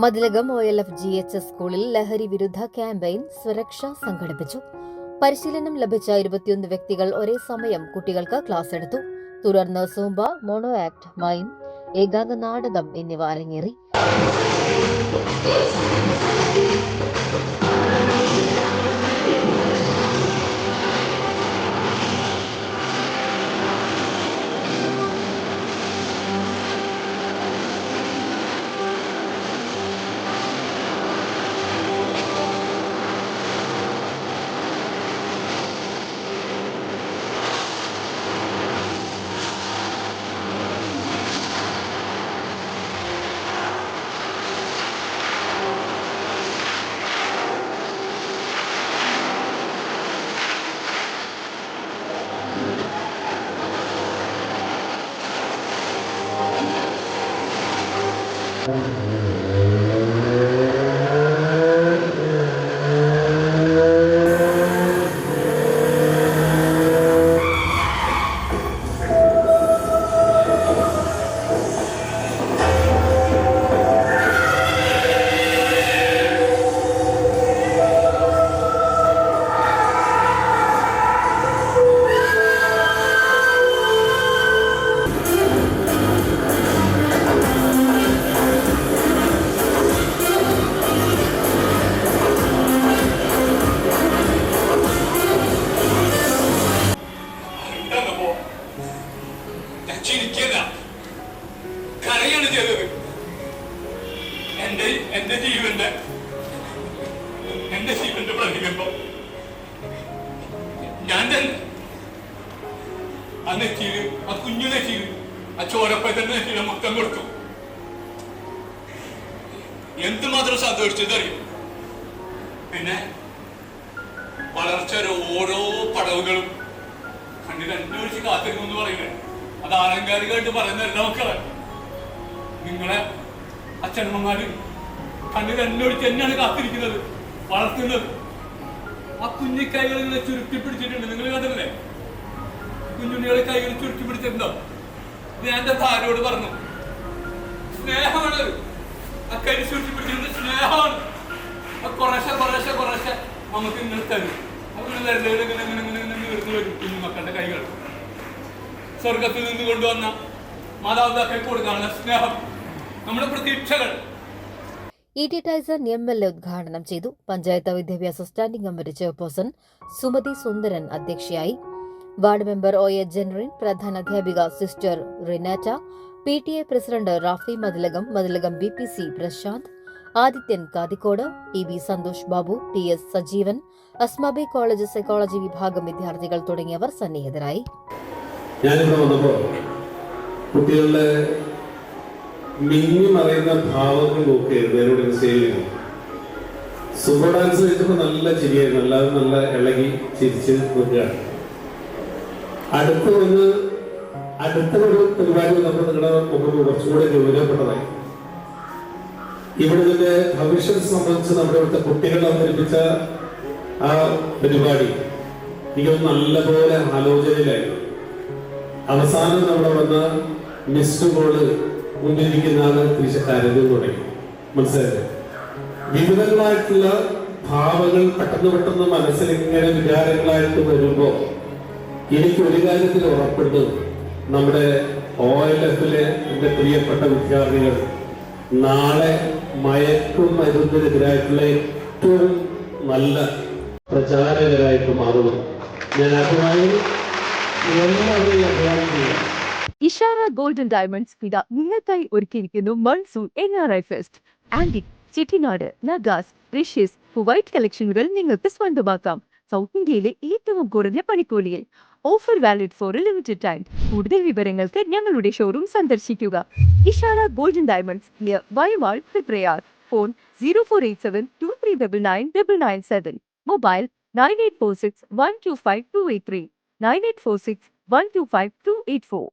Mathilakam OLF-GHS സ്കൂളിൽ ലഹരി വിരുദ്ധ ക്യാമ്പയിൻ സുരക്ഷ സംഘടിപ്പിച്ചു. പരിശീലനം ലഭിച്ച 21 വ്യക്തികൾ ഒരേ സമയം കുട്ടികൾക്ക് ക്ലാസ് എടുത്തു. തുടർന്ന് സൂംബ, മോണോ ആക്ട്, മൈം, ഏകാംഗ നാടകം എന്നിവ അരങ്ങേറി. കരയാണ് ചെയ്തത്. എന്റെ ജീവന്റെ പ്രതികരണം ഞാൻ തന്നെ ആ നെറ്റിയില്, ആ കുഞ്ഞു നെറ്റിയില്, ആ ചോരപ്പത്തിന്റെ നെറ്റിയിലെ മുത്തം കൊടുത്തു. എന്തുമാത്രം സന്തോഷിച്ചതറിയും. പിന്നെ വളർച്ചയുടെ ഓരോ പടവുകളും കണ്ടിട്ട് അന്വേഷിച്ച് കാത്തിരുന്നു എന്ന് പറയുന്നത് അത് ആലങ്കാരികമായിട്ട് പറയുന്നതല്ല മക്കളെ. നിങ്ങളെ അച്ഛനമ്മമാര് കണ്ണിൽ അന്വേഷിച്ച് തന്നെയാണ് കാത്തിരിക്കുന്നത്, വളർത്തുന്നത്. ആ കുഞ്ഞി കൈകൾ ഇങ്ങനെ ചുരുട്ടി പിടിച്ചിട്ടുണ്ട്. നിങ്ങൾ കണ്ടല്ലേ കുഞ്ഞുണ്ണികളെ കൈകൾ ചുരുട്ടി പിടിച്ചിട്ടുണ്ടോ? ഞാൻ എന്റെ ഭാര്യയോട് പറഞ്ഞു, സ്നേഹമാണ്. ആ കൈ ചുരുട്ടി പിടിച്ചിട്ടുണ്ട്, സ്നേഹമാണ്. കുറേശ്ശെ കുറേശ്ശെ കുറേശ്ശെ നമുക്ക് ഇങ്ങനെ തരും. അങ്ങനെ വരലുകൾ ഇങ്ങനെ ഇങ്ങനെ ഇങ്ങനെ ഇങ്ങനെ വീർന്നു വരും. കുഞ്ഞു മക്കളുടെ കൈകൾ സ്വർഗത്തിൽ നിന്ന് കൊണ്ടുവന്ന മാതാപിതാക്കൾക്ക് കൊടുക്കാനുള്ള സ്നേഹം, നമ്മുടെ പ്രതീക്ഷകൾ. ET ടൈസൺ MLA ഉദ്ഘാടനം ചെയ്തു. പഞ്ചായത്ത് വിദ്യാഭ്യാസ standing committee chairperson Sumathi Sundaran അധ്യക്ഷയായി. വാർഡ് മെമ്പർ OA ജനറിൻ, പ്രധാന അധ്യാപിക sister Renata, PTA president Rafi Mathilakam, Mathilakam BPC Prasanth, Adithyan Kathikode, TB Santhosh Babu, TS Sajeevan, Asmabi college psychology വിഭാഗം വിദ്യാർത്ഥികൾ തുടങ്ങിയവർ സന്നിഹിതരായി. ഞാനിവിടെ വന്നപ്പോൾ കുട്ടികളുടെ മിന്നി മറയുന്ന ഭാവങ്ങൾ നോക്കിയായിരുന്നു എന്നോട് സേവ് ചെയ്തു. സൂപ്പർ ഡാൻസ് കഴിച്ചപ്പോൾ നല്ല ചിരിയായിരുന്നു. എല്ലാവരും നല്ല ഇളകി ചിരിച്ച് നോക്കുകയാണ്. അടുത്തൊരു പരിപാടി വന്നപ്പോൾ നിങ്ങളുടെ മുഖം കുറച്ചുകൂടെ ഗൗരവപ്പെട്ടതായി. ഇവിടെ ഭവിഷ്യത്തെ സംബന്ധിച്ച് നമ്മുടെ ഇവിടുത്തെ കുട്ടികൾ അവതരിപ്പിച്ച ആ പരിപാടി എനിക്ക് നല്ലപോലെ ആലോചനയിലായിരുന്നു. അവസാനം നമ്മുടെ വന്ന മിസ്ഡ് കോള് കൊണ്ടിരിക്കുന്നതാണ് തിരിച്ച് കരുതി തുടങ്ങി. മനസ്സിലായത് വിവിധങ്ങളായിട്ടുള്ള ഭാവങ്ങൾ പെട്ടെന്ന് മനസ്സിൽ ഇങ്ങനെ വികാരങ്ങളായിട്ട് വരുമ്പോൾ എനിക്ക് ഒരു കാര്യത്തിൽ ഉറപ്പുണ്ട്, നമ്മുടെ OLF-ലെ എൻ്റെ പ്രിയപ്പെട്ട വിദ്യാർത്ഥികൾ നാളെ മയക്കുമരുന്നിനെതിരായിട്ടുള്ള ഏറ്റവും നല്ല പ്രചാരകരായിട്ട് മാറുന്നു. ഞാൻ അതുമായി എല്ലാവരെയും അഭിവാദ്യം ചെയ്യാം. ഇഷാര ഗോൾഡൻ ഡയമണ്ട്സ് ഫിദ നിങ്ങൾക്കായി ഒരുക്കിയിരിക്കുന്നു monsoon NRI fest. Antique, Chettinad, Nagas, റിഷ്യസ്, വൈറ്റ് കളക്ഷനുകൾ നിങ്ങൾക്ക് സ്വന്തമാക്കാം. സൗത്ത് ഇന്ത്യയിലെ ഏറ്റവും കുറഞ്ഞ പണിക്കൂലിയിൽ. Offer valid for a limited time. കൂടുതൽ വിവരങ്ങൾക്ക് ഞങ്ങളുടെ ഷോറൂം സന്ദർശിക്കുക. ഇഷാര ഗോൾഡൻ ഡയമണ്ട്സ് നിയർ വൈവാൾ, പ്രയാർ. ഫോൺ 0487239997. മൊബൈൽ 9846125283, 9846125284.